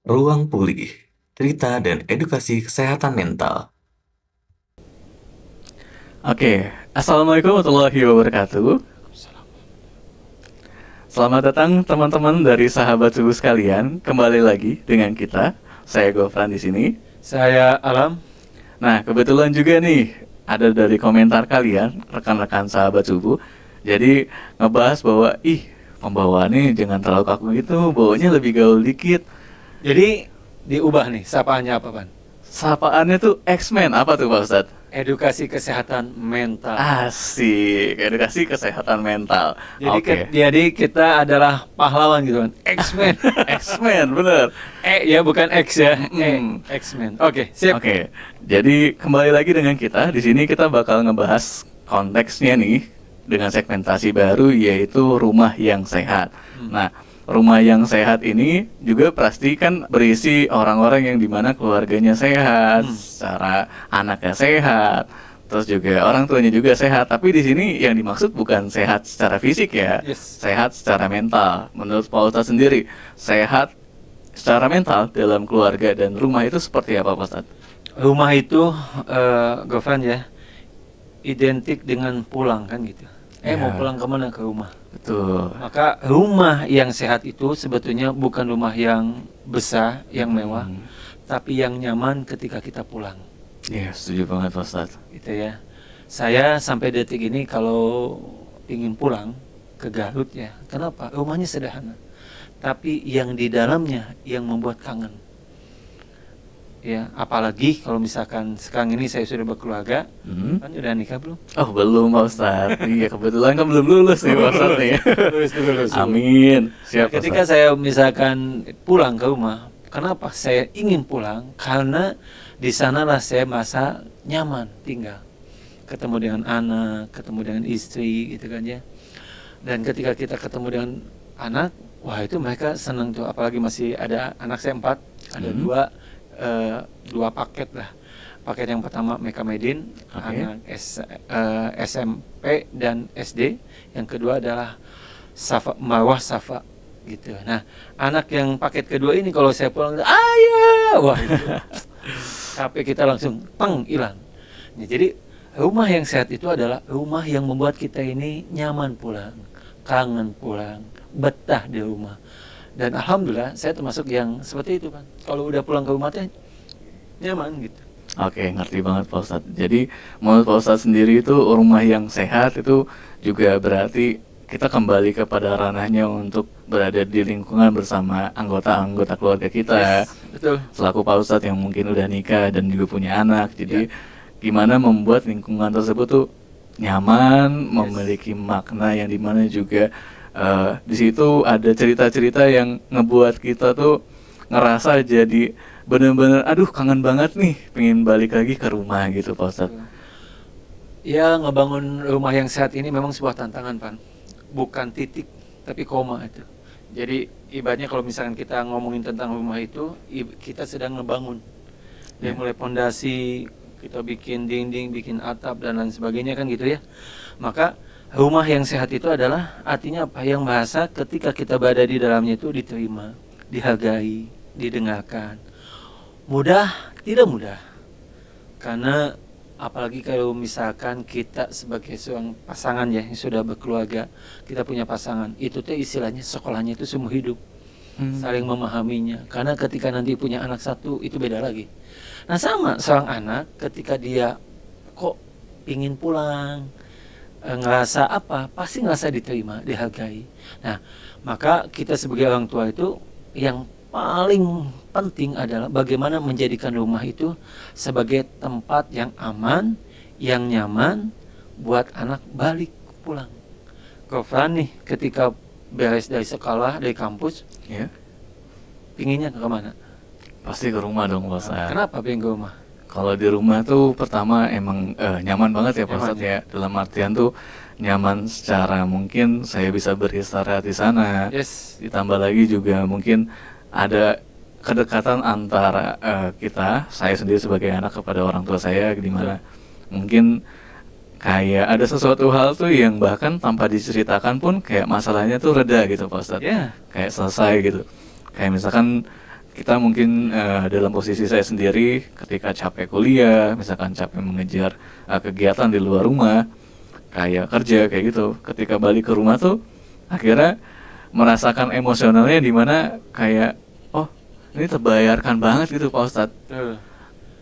Ruang Pulih, cerita dan edukasi kesehatan mental. Oke, Assalamualaikum warahmatullahi wabarakatuh. Selamat datang teman-teman dari sahabat subuh sekalian, kembali lagi dengan kita. Saya Gofran di sini. Saya Alam. Nah, kebetulan juga nih ada dari komentar kalian, rekan-rekan sahabat subuh. Jadi ngebahas bahwa pembawaannya jangan terlalu kaku gitu, bawanya lebih gaul dikit. Jadi diubah nih, sapaannya apa, Pan? Sapaannya tuh X-Men, apa tuh Pak Ustadz? Edukasi kesehatan mental. Asik, edukasi kesehatan mental. Oke. Jadi kita adalah pahlawan gitu kan. X-Men. X-Men, bener. Ya bukan X ya. Mm-mm. X-Men. Oke, siap. Oke, jadi kembali lagi dengan kita. Di sini kita bakal ngebahas konteksnya nih dengan segmentasi baru yaitu rumah yang sehat. Nah, rumah yang sehat ini juga pasti kan berisi orang-orang yang dimana keluarganya sehat, secara anaknya sehat, terus juga orang tuanya juga sehat. Tapi di sini yang dimaksud bukan sehat secara fisik ya, Yes. sehat secara mental. Menurut Pak Ustadz sendiri, sehat secara mental dalam keluarga dan rumah itu seperti apa Pak Ustadz? Rumah itu Gofran ya, identik dengan pulang kan gitu. Ya. Mau pulang kemana? Ke rumah. Betul. Maka rumah yang sehat itu sebetulnya bukan rumah yang besar, yang mewah, tapi yang nyaman ketika kita pulang. Iya, setuju banget Pak Ustadz. Gitu ya. Saya sampai detik ini kalau ingin pulang ke Garut ya, kenapa? Rumahnya sederhana, tapi yang di dalamnya yang membuat kangen. Ya, apalagi kalau misalkan sekarang ini saya sudah berkeluarga, kan udah nikah belum? Oh belum Pak Ustadz. Iya kebetulan kan belum lulus nih Pak Ustadz nih. Lulus. Amin. Siap Pak Ketika Ustadz. saya misalkan pulang ke rumah, kenapa saya ingin pulang? Karena di sanalah saya merasa nyaman tinggal, ketemu dengan anak, ketemu dengan istri, gitu kan ya. Dan ketika kita ketemu dengan anak, wah itu mereka senang tuh. Apalagi masih ada anak saya 4, ada dua paket lah. Paket yang pertama Meka Medin, anak SMP dan SD. Yang kedua adalah Safa, Marwah Safa gitu. Nah, anak yang paket kedua ini kalau saya pulang, ayah, wah itu HP kita langsung hilang. Nah, jadi rumah yang sehat itu adalah rumah yang membuat kita ini nyaman pulang, kangen pulang, betah di rumah. Dan alhamdulillah saya termasuk yang seperti itu kan. Kalau udah pulang ke rumah teh nyaman gitu. Oke, ngerti banget Pak Ustadz. Jadi menurut Pak Ustadz sendiri itu rumah yang sehat itu juga berarti kita kembali kepada ranahnya untuk berada di lingkungan bersama anggota-anggota keluarga kita. Betul. Selaku Pak Ustadz yang mungkin udah nikah dan juga punya anak. Jadi gimana membuat lingkungan tersebut tuh nyaman, memiliki makna yang dimana juga di situ ada cerita-cerita yang ngebuat kita tuh ngerasa jadi bener-bener aduh kangen banget nih, pengen balik lagi ke rumah gitu Pak Ustadz. Ya, ngebangun rumah yang sehat ini memang sebuah tantangan, Pan. Bukan titik, tapi koma itu. Jadi ibaratnya kalau misalkan kita ngomongin tentang rumah itu, kita sedang ngebangun. Dari mulai pondasi, kita bikin dinding, bikin atap dan lain sebagainya kan gitu ya. Maka rumah yang sehat itu adalah artinya apa? Yang bahasa ketika kita berada di dalamnya itu diterima, dihargai, didengarkan. Mudah, tidak mudah. Karena apalagi kalau misalkan kita sebagai seorang pasangan ya yang sudah berkeluarga, kita punya pasangan, itu tuh istilahnya sekolahnya itu seumur hidup. Saling memahaminya. Karena ketika nanti punya anak satu itu beda lagi. Nah sama seorang anak ketika dia kok ingin pulang, ngerasa apa, pasti ngerasa diterima, dihargai. Nah maka kita sebagai orang tua itu yang paling penting adalah bagaimana menjadikan rumah itu sebagai tempat yang aman, yang nyaman buat anak balik pulang. Gofran nih ketika beres dari sekolah, dari kampus, Ya, pinginnya ke mana? pasti ke rumah dong Pak Ustadz. Kenapa pengen ke rumah? Kalau di rumah tuh pertama emang nyaman banget ya Pak Nyaman, Ustadz ya. Dalam artian tuh nyaman secara mungkin saya bisa beristirahat di sana. Yes. Ditambah lagi juga mungkin ada kedekatan antara saya sendiri sebagai anak kepada orang tua saya, di mana mungkin kayak ada sesuatu hal tuh yang bahkan tanpa diceritakan pun kayak masalahnya tuh reda gitu Pak Ustadz. Ya. Kayak selesai gitu. Kayak misalkan kita mungkin dalam posisi saya sendiri ketika capek kuliah, misalkan capek mengejar kegiatan di luar rumah, kayak kerja kayak gitu. Ketika balik ke rumah tuh akhirnya merasakan emosionalnya di mana kayak oh ini terbayarkan banget gitu Pak Ustadz.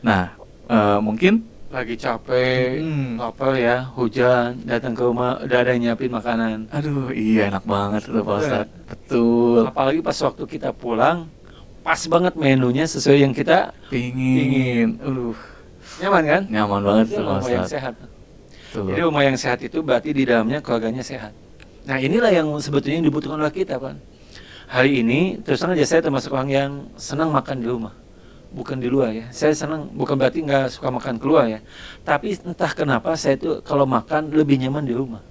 Nah mungkin Lagi capek, mm, apa ya, hujan, datang ke rumah udah ada yang nyiapin makanan. aduh iya enak banget itu Pak Betul. Ustadz. Betul. Apalagi pas waktu kita pulang, pas banget menunya sesuai yang kita Pingin. nyaman kan? Nyaman banget Itu tuh Pak rumah yang Ustadz. sehat. Tuh. Jadi rumah yang sehat itu berarti di dalamnya keluarganya sehat. Nah inilah yang sebetulnya yang dibutuhkan oleh kita, Pak. Hari ini terus terang aja saya termasuk orang yang senang makan di rumah, bukan di luar ya. Saya senang, bukan berarti nggak suka makan keluar ya. Tapi entah kenapa saya itu kalau makan lebih nyaman di rumah.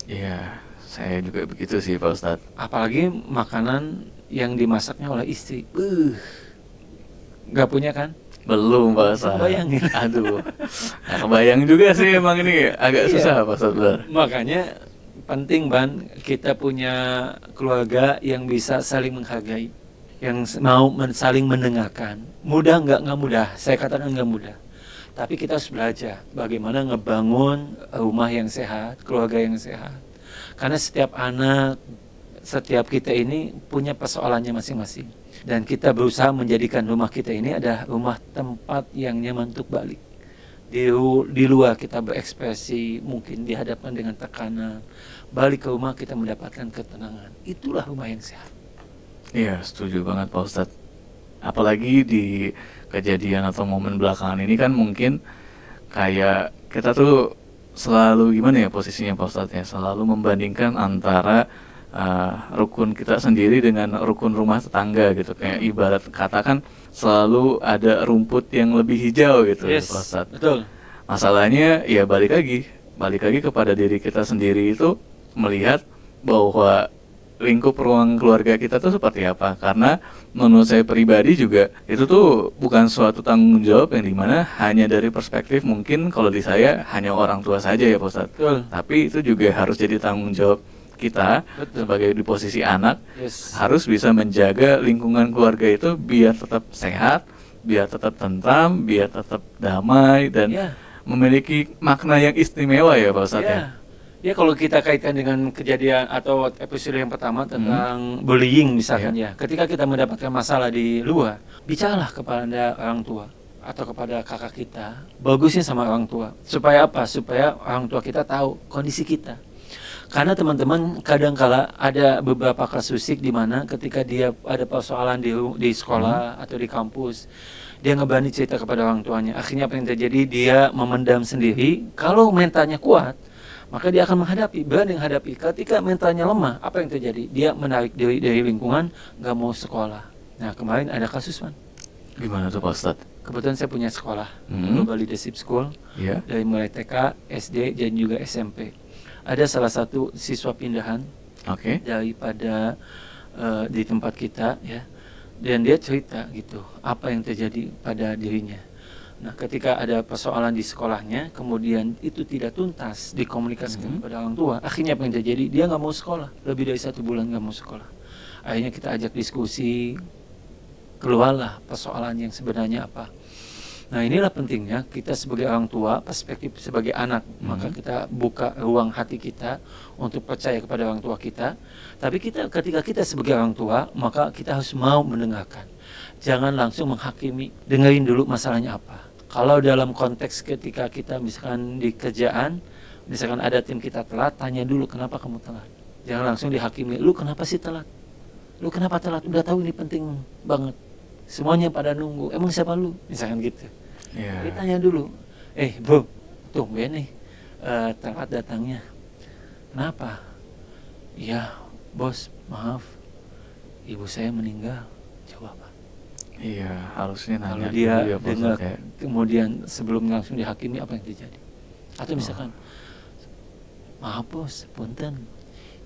Iya, saya juga begitu sih Pak Ustadz. Apalagi makanan yang dimasaknya oleh istri. Nggak punya kan? Belum Pak Ustadz. Bayangin. Aduh. Nah, kebayang juga sih emang ini agak Iya. susah Pak Ustadz benar. Makanya penting Ban kita punya keluarga yang bisa saling menghargai, yang mau saling mendengarkan. Mudah nggak mudah, saya katakan nggak mudah. Tapi kita harus belajar bagaimana ngebangun rumah yang sehat, keluarga yang sehat. Karena setiap anak, setiap kita ini punya persoalannya masing-masing. Dan kita berusaha menjadikan rumah kita ini adalah rumah tempat yang nyaman untuk balik. Di luar kita berekspresi, mungkin dihadapkan dengan tekanan. Balik ke rumah kita mendapatkan ketenangan. Itulah rumah yang sehat. Iya, setuju banget Pak Ustadz. Apalagi di kejadian atau momen belakangan ini kan mungkin kayak kita tuh selalu gimana ya posisinya Pak Ustadz ya, selalu membandingkan antara rukun kita sendiri dengan rukun rumah tetangga gitu. Kayak ibarat katakan selalu ada rumput yang lebih hijau gitu Yes, Pak Ustadz. betul. Masalahnya ya balik lagi kepada diri kita sendiri itu melihat bahwa lingkup ruang keluarga kita tuh seperti apa. Karena menurut saya pribadi juga itu tuh bukan suatu tanggung jawab yang dimana hanya dari perspektif mungkin kalau di saya hanya orang tua saja ya Pak Ustadz. Betul. Tapi itu juga harus jadi tanggung jawab kita Betul. sebagai di posisi anak, Yes. harus bisa menjaga lingkungan keluarga itu biar tetap sehat, biar tetap tentram, biar tetap damai dan Ya. memiliki makna yang istimewa ya Pak Ustadz ya. Ya. Ya kalau kita kaitkan dengan kejadian atau episode yang pertama tentang bullying misalkan ya. Ketika kita mendapatkan masalah di luar, bicaralah kepada orang tua atau kepada kakak kita. Bagusnya sama orang tua. Supaya apa? Supaya orang tua kita tahu kondisi kita. Karena teman-teman kadangkala ada beberapa kasusik di mana ketika dia ada persoalan di sekolah atau di kampus, dia nggak berani cerita kepada orang tuanya. Akhirnya apa yang terjadi? Dia memendam sendiri. Kalau mentalnya kuat, maka dia akan berani menghadapi. Ketika mentalnya lemah, apa yang terjadi? Dia menarik diri dari lingkungan, nggak mau sekolah. Nah kemarin ada kasus man. Gimana tuh Pak Ustadz? Kebetulan saya punya sekolah, Hmm. Global Leadership School, Ya. dari mulai TK, SD, dan juga SMP. Ada salah satu siswa pindahan Oke. daripada di tempat kita ya, dan dia cerita gitu apa yang terjadi pada dirinya. Nah ketika ada persoalan di sekolahnya kemudian itu tidak tuntas dikomunikasikan kepada orang tua, akhirnya apa yang terjadi? Dia nggak mau sekolah, lebih dari 1 bulan nggak mau sekolah. Akhirnya kita ajak diskusi, keluarlah persoalan yang sebenarnya apa. Nah inilah pentingnya kita sebagai orang tua, perspektif sebagai anak, maka kita buka ruang hati kita untuk percaya kepada orang tua kita. Tapi ketika kita sebagai orang tua, maka kita harus mau mendengarkan. Jangan langsung menghakimi, dengerin dulu masalahnya apa. Kalau dalam konteks ketika kita misalkan di kerjaan, misalkan ada tim kita telat, tanya dulu kenapa kamu telat. Jangan langsung dihakimi, lu kenapa sih telat? Lu kenapa telat? Udah tahu ini penting banget. Semuanya pada nunggu, emang siapa lu? Misalkan gitu. Iya. Dia tanya dulu, bro, tumben nih telat datangnya. Kenapa? Ya bos, maaf, ibu saya meninggal. Coba Pak. Iya, harusnya Kalau nanya dia dulu ya Pak dengar Ustadz ya. kemudian sebelum langsung dihakimi apa yang terjadi? Atau misalkan, maaf bos, punten,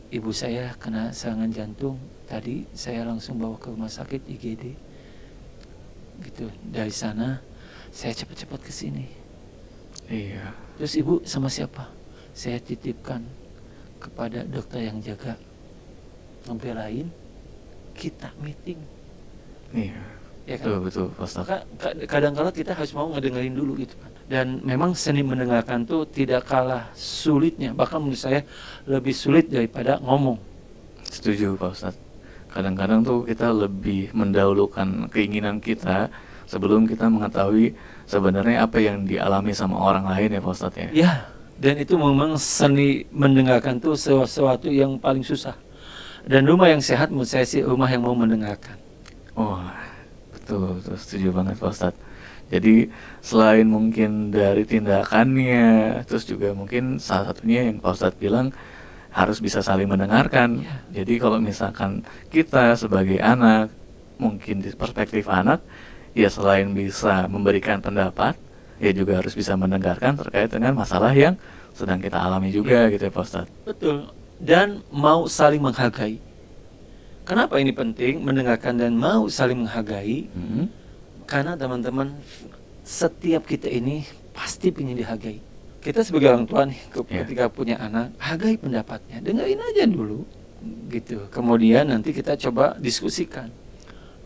ibu saya kena serangan jantung. Tadi saya langsung bawa ke rumah sakit IGD. Gitu. Dari sana saya cepat-cepat ke sini. Iya. Terus ibu sama siapa? Saya titipkan kepada dokter yang jaga. Ngebelain kita meeting. Iya. Ya kan? Betul Pak Ustadz. Maka kadang-kala kita harus mau ngedengerin dulu gitu kan. Dan memang seni mendengarkan tuh tidak kalah sulitnya, bahkan menurut saya lebih sulit daripada ngomong. Setuju Pak Ustadz. Kadang-kadang tuh kita lebih mendahulukan keinginan kita sebelum kita mengetahui sebenarnya apa yang dialami sama orang lain ya Pak Ustadz ya. Ya, dan itu memang seni mendengarkan tuh sesuatu yang paling susah. Dan rumah yang sehat menurut saya sih rumah yang mau mendengarkan. Oh, betul, setuju banget Pak Ustadz. Jadi selain mungkin dari tindakannya, terus juga mungkin salah satunya yang Pak Ustadz bilang harus bisa saling mendengarkan. Jadi kalau misalkan kita sebagai anak, mungkin di perspektif anak, ya selain bisa memberikan pendapat, ya juga harus bisa mendengarkan terkait dengan masalah yang sedang kita alami juga gitu ya Pak Ustadz. Betul. Dan mau saling menghargai. Kenapa ini penting mendengarkan dan mau saling menghargai? Karena teman-teman, setiap kita ini pasti ingin dihargai. Kita sebagai orang tua nih, ketika punya anak, hargai pendapatnya, dengerin aja dulu, gitu. Kemudian nanti kita coba diskusikan.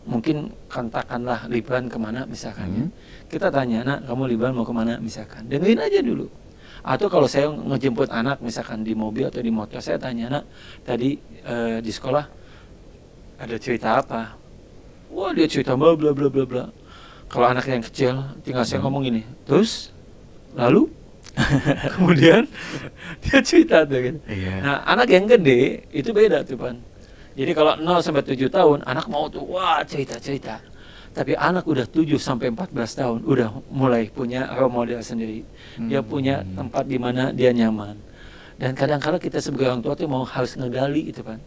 Mungkin katakanlah liburan kemana misalkan, kita tanya, nak kamu liburan mau kemana misalkan, dengerin aja dulu. Atau kalau saya ngejemput anak misalkan di mobil atau di motor, saya tanya, nak tadi di sekolah ada cerita apa? Wah dia cerita bla bla bla bla bla. Kalau anak yang kecil, tinggal saya ngomong gini, terus lalu kemudian dia cerita tuh gitu. Nah anak yang gede itu beda tuh Pan. Jadi kalau 0 sampai 7 tahun anak mau tuh wah cerita. Tapi anak udah 7 sampai 14 tahun udah mulai punya role model sendiri. Dia punya tempat di mana dia nyaman. Dan kadang-kadang kita sebagai orang tua tuh mau harus ngegali itu Pan.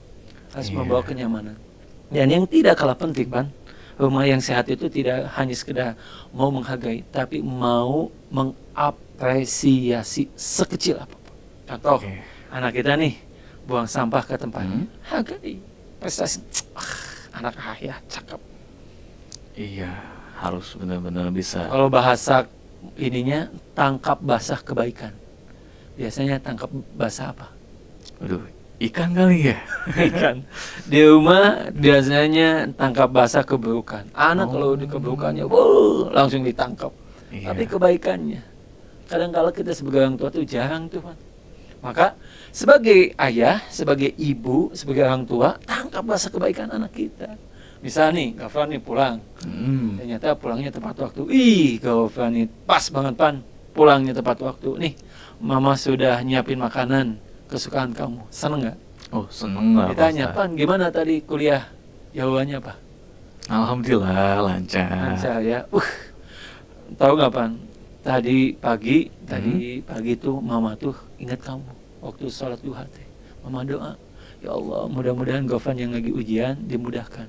Harus membawa kenyamanan. Dan yang tidak kalah penting Pan, rumah yang sehat itu tidak hanya sekedar mau menghargai, tapi mau mengapresiasi sekecil apapun. Contoh, anak kita nih buang sampah ke tempatnya, hargai prestasi. Anak ayah cakep. Iya, harus benar-benar bisa. Kalau bahasa ininya tangkap basah kebaikan. Biasanya tangkap basah apa? Aduh, ikan kali ya? Ikan. Di rumah biasanya tangkap basah keburukan. Anak kalau di keburukannya, langsung ditangkap. Tapi kebaikannya, kadang-kala kita sebagai orang tua tuh jarang tuh Pak. Maka sebagai ayah, sebagai ibu, sebagai orang tua, tangkap basah kebaikan anak kita. Misal nih, Gafran nih pulang, ternyata pulangnya tepat waktu. Ih, Gafran nih pas banget Pan, pulangnya tepat waktu. Nih, Mama sudah nyiapin makanan kesukaan kamu. Seneng nggak? Oh, seneng lah. Ditanya, Pan, gimana tadi kuliah? Jawabannya apa? Alhamdulillah lancar. Lancar ya. Tahu nggak Pan? Tadi pagi tuh Mama tuh ingat kamu waktu sholat duha teh. Mama doa, ya Allah, mudah-mudahan Gofan yang lagi ujian dimudahkan.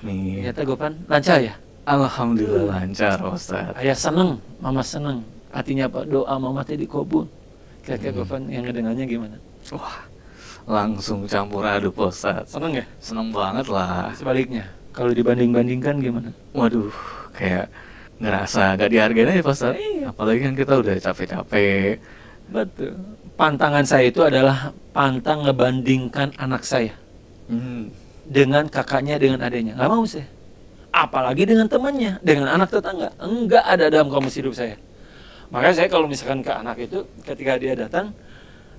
Amin. Ternyata Gofan lancar ya? Alhamdulillah lancar Ustaz. Ayah seneng, Mama seneng. Artinya apa? Doa Mama teh dikabul. Kira-kira Gofan yang ngedengarnya gimana? Wah, langsung campur aduk Ustaz. Seneng ya? Seneng banget lah. Sebaliknya, kalau dibanding-bandingkan gimana? Waduh, kayak ngerasa gak dihargain aja Ustaz. Apalagi kan kita udah capek-capek. Betul. Pantangan saya itu adalah pantang ngebandingkan anak saya dengan kakaknya, dengan adanya. Nggak mau saya. Apalagi dengan temannya, dengan anak tetangga. Enggak ada dalam kamus hidup saya. Makanya saya kalau misalkan ke anak itu, ketika dia datang,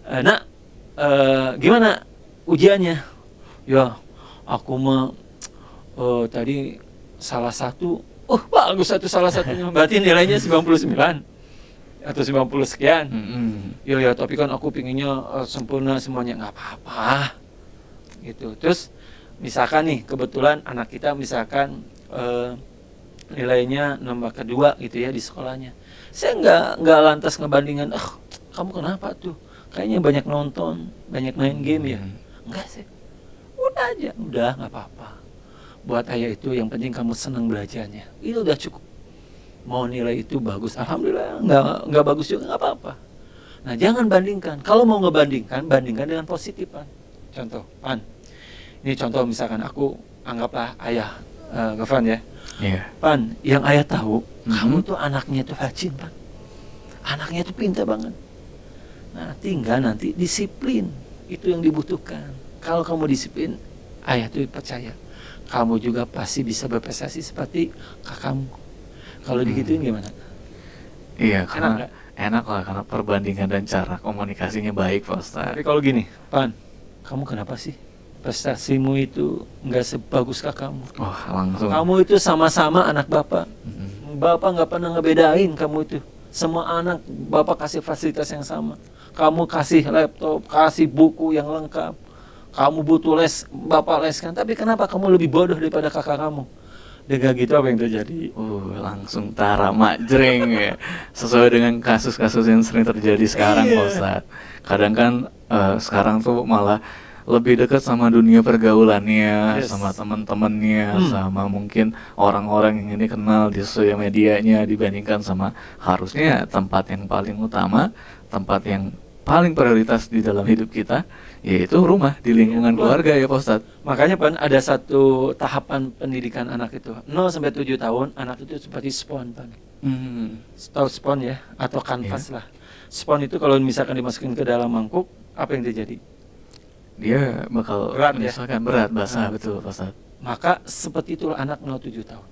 nak, gimana ujiannya? Ya, aku mah tadi salah satu. Bagus salah satunya. Berarti nilainya 99 atau 90 sekian. Ya, tapi kan aku pinginnya sempurna semuanya. Nggak apa-apa. Gitu. Terus misalkan nih, kebetulan anak kita misalkan nilainya nomor kedua gitu ya di sekolahnya. Saya nggak lantas ngebandingin, kamu kenapa tuh? Kayaknya banyak nonton, banyak main game ya. Enggak sih. Udah aja, udah nggak apa-apa. Buat ayah itu yang penting kamu senang belajarnya. Itu udah cukup. Mau nilai itu bagus, alhamdulillah. Nggak bagus juga nggak apa-apa. Nah jangan bandingkan. Kalau mau ngebandingkan, bandingkan dengan positif Pan. Contoh, Pan. Ini contoh misalkan aku anggaplah ayah Gafran ya. Pan, yang ayah tahu, kamu tuh anaknya tuh rajin Pan. Anaknya tuh pintar banget. Nah tinggal nanti disiplin. Itu yang dibutuhkan. Kalau kamu disiplin, ayah tuh percaya. kamu juga pasti bisa berprestasi seperti kakakmu. Kalau digituin gimana? Iya, Enak karena nggak? enak lah, karena perbandingan dan cara komunikasinya baik Pak Ustadz. Tapi kalau gini, Pan, kamu kenapa sih prestasimu itu nggak sebagus kakakmu? Wah, langsung. Kamu itu sama-sama anak bapak. Mm-mm. Bapak nggak pernah ngebedain kamu itu. Semua anak bapak kasih fasilitas yang sama. Kamu kasih laptop, kasih buku yang lengkap. Kamu butuh les, bapak leskan. Tapi kenapa kamu lebih bodoh daripada kakak kamu? Dengan gitu apa yang terjadi? Langsung tara majreng ya. Sesuai dengan kasus-kasus yang sering terjadi sekarang Iya. Pak Ustadz. Kadang kan sekarang tuh malah lebih dekat sama dunia pergaulannya, Yes. sama teman-temannya, sama mungkin orang-orang yang ini kenal di sosial medianya dibandingkan sama harusnya tempat yang paling utama, tempat yang paling prioritas di dalam hidup kita, yaitu rumah di lingkungan keluarga ya Pak Ustadz. Makanya Pan, ada satu tahapan pendidikan anak itu. 0 sampai 7 tahun, anak itu seperti spon, Pan. Tahu spon ya, atau kanvas lah. Spon itu kalau misalkan dimasukin ke dalam mangkuk, apa yang terjadi? Dia bakal Berat ya? menyesuaikan berat basah betul Pak Ustadz. Maka seperti itulah anak 0-7 tahun.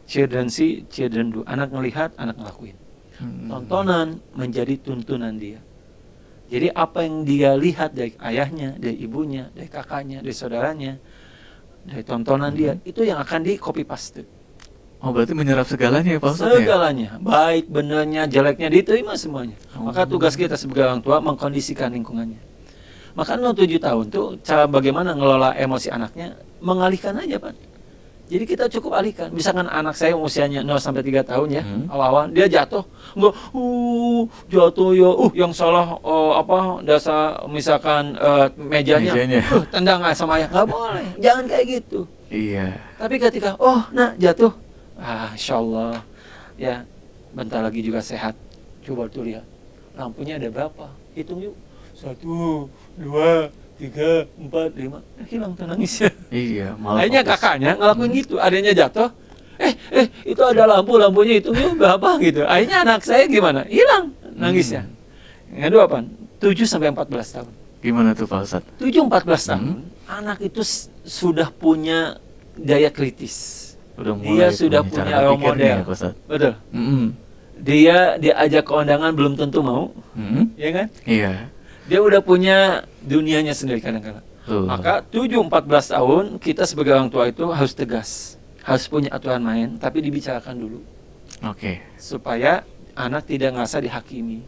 Children see, children do. Anak ngelihat, anak ngelakuin. Tontonan menjadi tuntunan dia. Jadi apa yang dia lihat dari ayahnya, dari ibunya, dari kakaknya, dari saudaranya, dari tontonan dia, itu yang akan di copy paste. Oh berarti menyerap segalanya ya Pak Ustadz ya? Segalanya, baik, benernya, jeleknya diterima semuanya. Maka tugas kita sebagai orang tua mengkondisikan lingkungannya. Maka 0-7 tahun tuh cara bagaimana ngelola emosi anaknya, mengalihkan aja Pak. Jadi kita cukup alihkan. Misalkan anak saya usianya 0 sampai 3 tahun ya, awal-awal dia jatuh, enggak, jatuh ya, yang salah dasar misalkan mejanya. Tendang sama ayah, nggak boleh, jangan kayak gitu. Iya. Tapi ketika nak jatuh, insya Allah ya bentar lagi juga sehat. Coba tuh lihat, lampunya ada berapa? Hitung yuk, 1, 2, 3, 4, 5, hilang tuh nangisnya. Iya, malah Akhirnya fokus. kakaknya ngelakuin gitu, adanya jatuh, itu ada lampunya hitung yuk berapa gitu. Akhirnya anak saya gimana? Hilang nangisnya. Yang kedua apa? 7 sampai 14 tahun. Gimana tuh Pak Ustadz? 7-14 tahun, anak itu sudah punya daya kritis. Udah Dia sudah punya punya cara role berpikirnya model. ya, Pak Ustadz. Betul. Mm-mm. Dia diajak ke undangan belum tentu mau, ya kan? Iya. Dia udah punya dunianya sendiri kadang-kadang. Tuh. Maka 7-14 tahun kita sebagai orang tua itu harus tegas, harus punya aturan main, tapi dibicarakan dulu Oke. supaya anak tidak ngerasa dihakimi.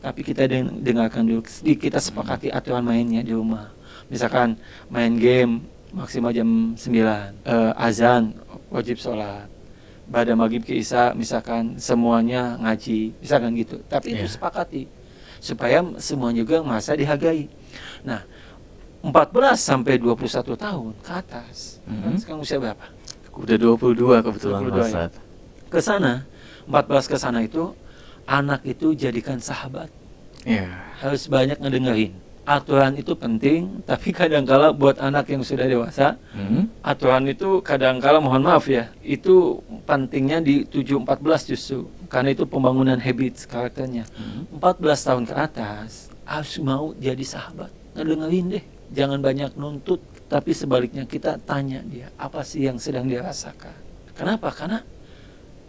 Tapi kita dengarkan dulu, kita sepakati aturan mainnya di rumah. Misalkan main game maksimal jam 9, azan wajib sholat, pada maghrib ke isya misalkan semuanya ngaji, misalkan gitu. Tapi itu sepakati supaya semua juga merasa dihargai. Nah, 14 sampai 21 tahun ke atas. Kan sekarang usia berapa? Udah 22 kebetulan 22 Pak ya. Ustadz. Ke sana, 14 ke sana itu anak itu jadikan sahabat. Iya. Harus banyak ngedengerin. Aturan itu penting, tapi kadangkala buat anak yang sudah dewasa, aturan itu kadangkala mohon maaf ya, itu pentingnya di 7-14 justru. Karena itu pembangunan habits karakternya. 14 tahun ke atas harus mau jadi sahabat. Ngedengerin deh, jangan banyak nuntut, tapi sebaliknya kita tanya dia apa sih yang sedang dia rasakan. Kenapa? Karena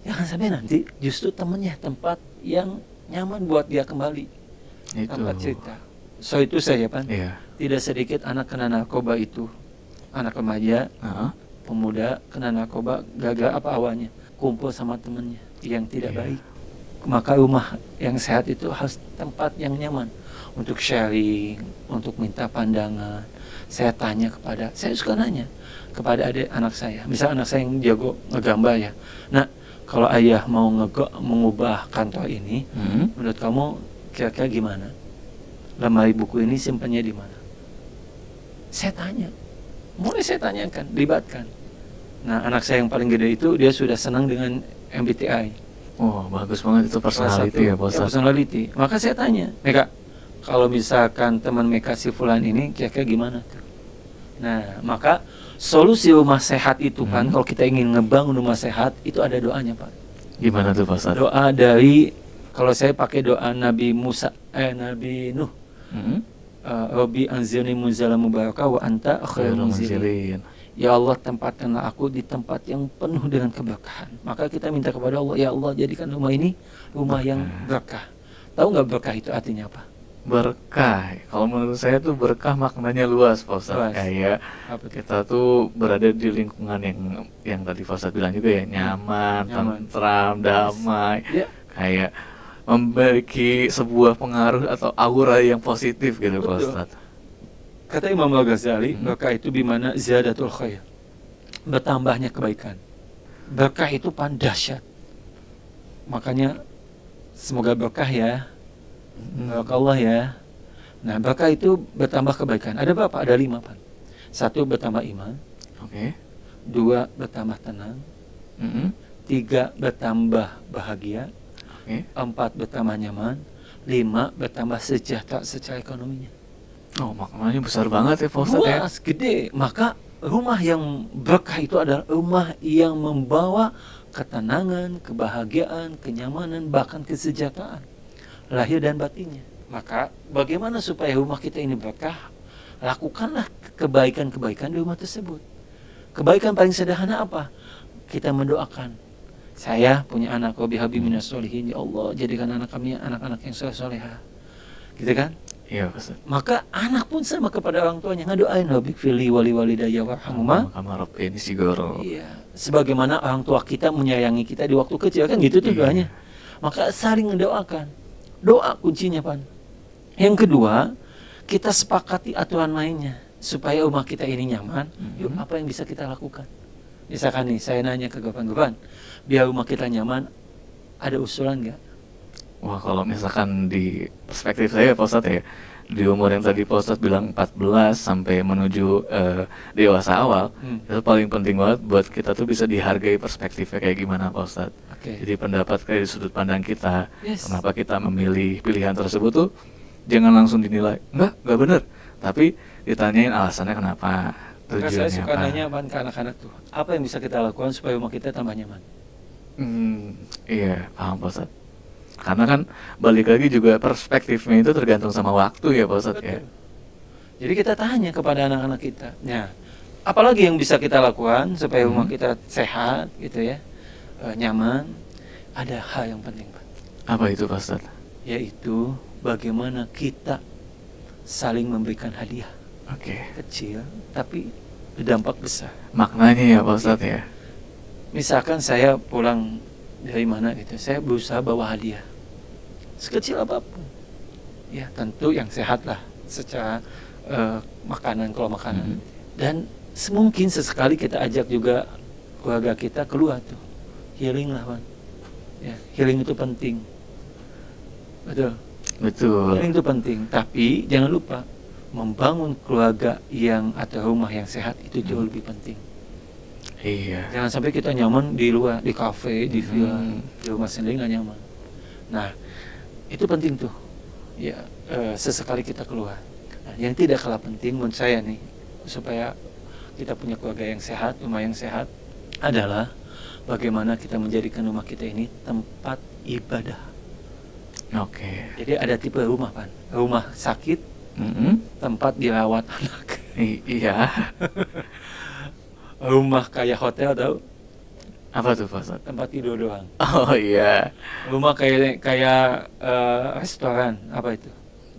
jangan sampai nanti justru temennya tempat yang nyaman buat dia kembali. Itu. Tempat cerita. So itu saya Pan. Iya. Tidak sedikit anak kena narkoba itu, anak remaja, pemuda kena narkoba, gagal apa awalnya? Kumpul sama temennya yang tidak baik. Maka rumah yang sehat itu harus tempat yang nyaman untuk sharing, untuk minta pandangan. Saya tanya saya suka nanya kepada adik anak saya. Misal anak saya yang jago ngegambar ya. Nah, kalau ayah mau mengubah kantor ini, menurut kamu kira-kira gimana? Lemari buku ini simpannya di mana? Saya tanya. Mulai saya tanyakan, libatkan. Nah, anak saya yang paling gede itu dia sudah senang dengan MBTI. Oh, bagus banget itu personality ya, Pak Ustadz. Personality. Maka saya tanya, Meka, kalau misalkan teman Meka si Fulan ini kira-kira gimana tuh? Nah, maka solusi rumah sehat itu kan, kalau kita ingin ngebangun rumah sehat, itu ada doanya, Pak. Gimana tuh, Pak Ustadz? Doa dari, kalau saya pakai doa Nabi Nabi Nuh. Rabbi anzilni munzalan mubarakah wa anta khairul munzilin. Ya Allah, tempatkanlah aku di tempat yang penuh dengan keberkahan. Maka kita minta kepada Allah, ya Allah, jadikan rumah ini rumah yang berkah. Tahu nggak berkah itu artinya apa? Berkah, kalau menurut saya tuh berkah maknanya luas Pak Ustadz. Luas. Kayak Apa tuh? kita tuh berada di lingkungan yang tadi Pak Ustadz bilang juga ya, nyaman, Nyaman. tentram, damai. Ya, Kayak memiliki sebuah pengaruh atau aura yang positif gitu Pak betul. Ustadz. Kata Imam Al-Ghazali, berkah itu bimana ziyadatul khair. Bertambahnya kebaikan. Berkah itu dahsyat. Makanya semoga berkah ya. Barakallah ya. Nah, berkah itu bertambah kebaikan. Ada berapa? Ada 5, Pan. 1, bertambah iman. Oke. 2, bertambah tenang. 3, bertambah bahagia. Oke. 4, bertambah nyaman. 5, bertambah sejahtera secara ekonominya. Oh, maknanya besar banget ya Pak Ustadz ya. Luas, gede. Maka rumah yang berkah itu adalah rumah yang membawa ketenangan, kebahagiaan, kenyamanan, bahkan kesejahteraan lahir dan batinnya. Maka bagaimana supaya rumah kita ini berkah? Lakukanlah kebaikan-kebaikan di rumah tersebut. Kebaikan paling sederhana apa? Kita mendoakan. Saya punya anak, Rabbi habi minas solihin, ya Allah, jadikan anak kami anak-anak yang soleh-solehah. Gitu kan? Iya Pak Ustadz. Maka anak pun sama kepada orang tuanya, ngadoain Rabbi fili wali walidayya warhamhuma. Kamar ini sigoro. Iya, sebagaimana orang tua kita menyayangi kita di waktu kecil kan gitu tuh Iya. doanya. Maka saling mendoakan. Doa kuncinya, Pan. Yang kedua, kita sepakati aturan mainnya supaya rumah kita ini nyaman. Yuk, apa yang bisa kita lakukan? Misalkan nih, saya nanya ke Gopan, biar rumah kita nyaman, ada usulan nggak? Wah, kalau misalkan di perspektif saya Pak Ustadz ya, di umur yang tadi Pak Ustadz bilang 14 sampai menuju dewasa awal, itu paling penting banget buat kita tuh bisa dihargai perspektifnya kayak gimana Pak Ustadz. Oke. Jadi pendapat dari sudut pandang kita, Yes. kenapa kita memilih pilihan tersebut tuh jangan langsung dinilai, enggak bener, tapi ditanyain alasannya kenapa, Maka saya tujuannya suka apa. nanya, Pan, ke anak-anak tuh, apa yang bisa kita lakukan supaya rumah kita tambah nyaman? Iya, paham Pak Ustadz. Karena kan balik lagi juga perspektifnya itu tergantung sama waktu ya Pak Ustadz ya. Betul. Jadi kita tanya kepada anak-anak kita. Nah, apalagi yang bisa kita lakukan supaya rumah kita sehat gitu ya, nyaman. Ada hal yang penting, Pak, Apa itu Pak Ustadz? yaitu bagaimana kita saling memberikan hadiah Oke. kecil tapi berdampak besar. Maknanya ya Pak Ustadz ya. Misalkan saya pulang dari mana gitu, saya berusaha bawa hadiah sekecil apapun. Ya, tentu yang sehat lah secara makanan, kalau makanan. Dan mungkin sesekali kita ajak juga keluarga kita keluar tuh. Healing lah, Pan. Ya, healing itu penting. Betul. Betul. Healing itu penting, tapi jangan lupa membangun keluarga yang atau rumah yang sehat itu jauh lebih penting. Iya. Jangan sampai kita nyaman di luar, di kafe, di villa, di rumah sendiri nggak nyaman. Nah, itu penting tuh. Ya, sesekali kita keluar. Nah, yang tidak kalah penting menurut saya nih, supaya kita punya keluarga yang sehat, rumah yang sehat, adalah bagaimana kita menjadikan rumah kita ini tempat ibadah. Oke. Jadi ada tipe rumah, Pan. Rumah sakit, tempat dirawat anak. Iya. Rumah kayak hotel, tahu? Apa tuh Pak Ustadz? Tempat tidur doang. Oh iya. Rumah kayak restoran, apa itu?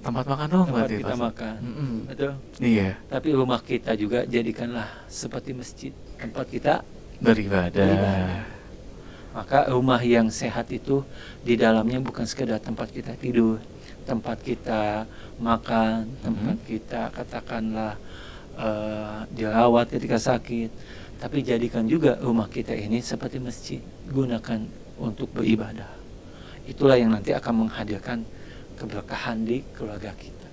Tempat makan dong Tempat berarti kita Pak Ustadz. makan. Mm-mm. Betul. Iya. Tapi rumah kita juga jadikanlah seperti masjid, tempat kita. Beribadah. Maka rumah yang sehat itu di dalamnya bukan sekedar tempat kita tidur, tempat kita makan, tempat kita katakanlah dirawat ketika sakit, tapi jadikan juga rumah kita ini seperti masjid, gunakan untuk beribadah. Itulah yang nanti akan menghadirkan keberkahan di keluarga kita.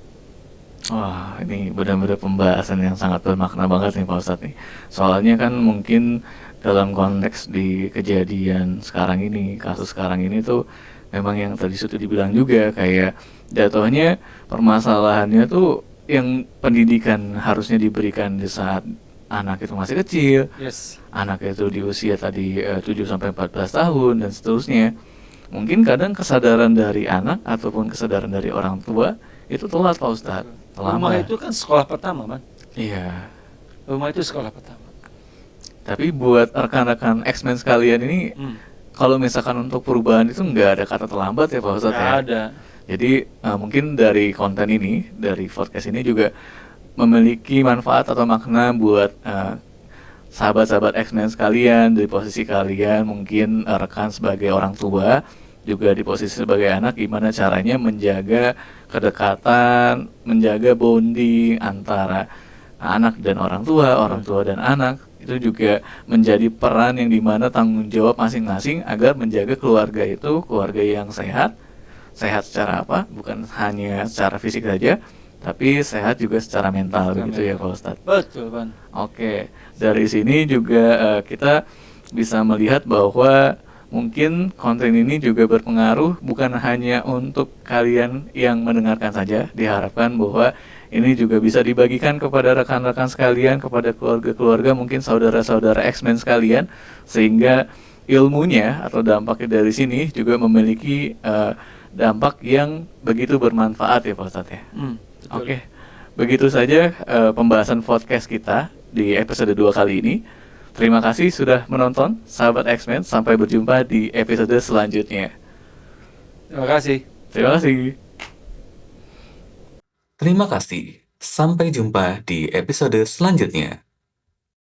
Wah, ini benar-benar pembahasan yang sangat bermakna banget nih Pak Ustadz nih. Soalnya kan mungkin dalam konteks di kejadian sekarang ini, kasus sekarang ini tuh memang yang tadi sudah dibilang juga, kayak jatuhnya permasalahannya tuh yang pendidikan harusnya diberikan di saat anak itu masih kecil, Yes. anak itu di usia tadi 7 sampai 14 tahun dan seterusnya. Mungkin kadang kesadaran dari anak ataupun kesadaran dari orang tua itu telat Pak Ustadz. Rumah itu kan sekolah pertama, Man. Iya. Rumah itu sekolah pertama. Tapi buat rekan-rekan X-Men sekalian ini, kalau misalkan untuk perubahan itu nggak ada kata terlambat ya Pak Ustadz Nggak ya. ada. Jadi mungkin dari konten ini, dari podcast ini juga memiliki manfaat atau makna buat sahabat-sahabat X-Men sekalian, di posisi kalian mungkin rekan sebagai orang tua, juga di posisi sebagai anak, gimana caranya menjaga kedekatan, menjaga bonding antara anak dan orang tua dan anak. Itu juga menjadi peran yang dimana tanggung jawab masing-masing agar menjaga keluarga itu keluarga yang sehat. Sehat secara apa? Bukan hanya secara fisik saja, tapi sehat juga secara mental, begitu ya Pak Ustadz. Betul, Pan. Oke, dari sini juga kita bisa melihat bahwa mungkin konten ini juga berpengaruh bukan hanya untuk kalian yang mendengarkan saja. Diharapkan bahwa ini juga bisa dibagikan kepada rekan-rekan sekalian, kepada keluarga-keluarga, mungkin saudara-saudara X-Men sekalian, sehingga ilmunya atau dampaknya dari sini juga memiliki dampak yang begitu bermanfaat ya Pak Ustadz ya. Betul. Oke, begitu saja pembahasan podcast kita di episode 2 kali ini. Terima kasih sudah menonton, sahabat X-Men. Sampai berjumpa di episode selanjutnya. Terima kasih. Terima kasih. Terima kasih. Sampai jumpa di episode selanjutnya.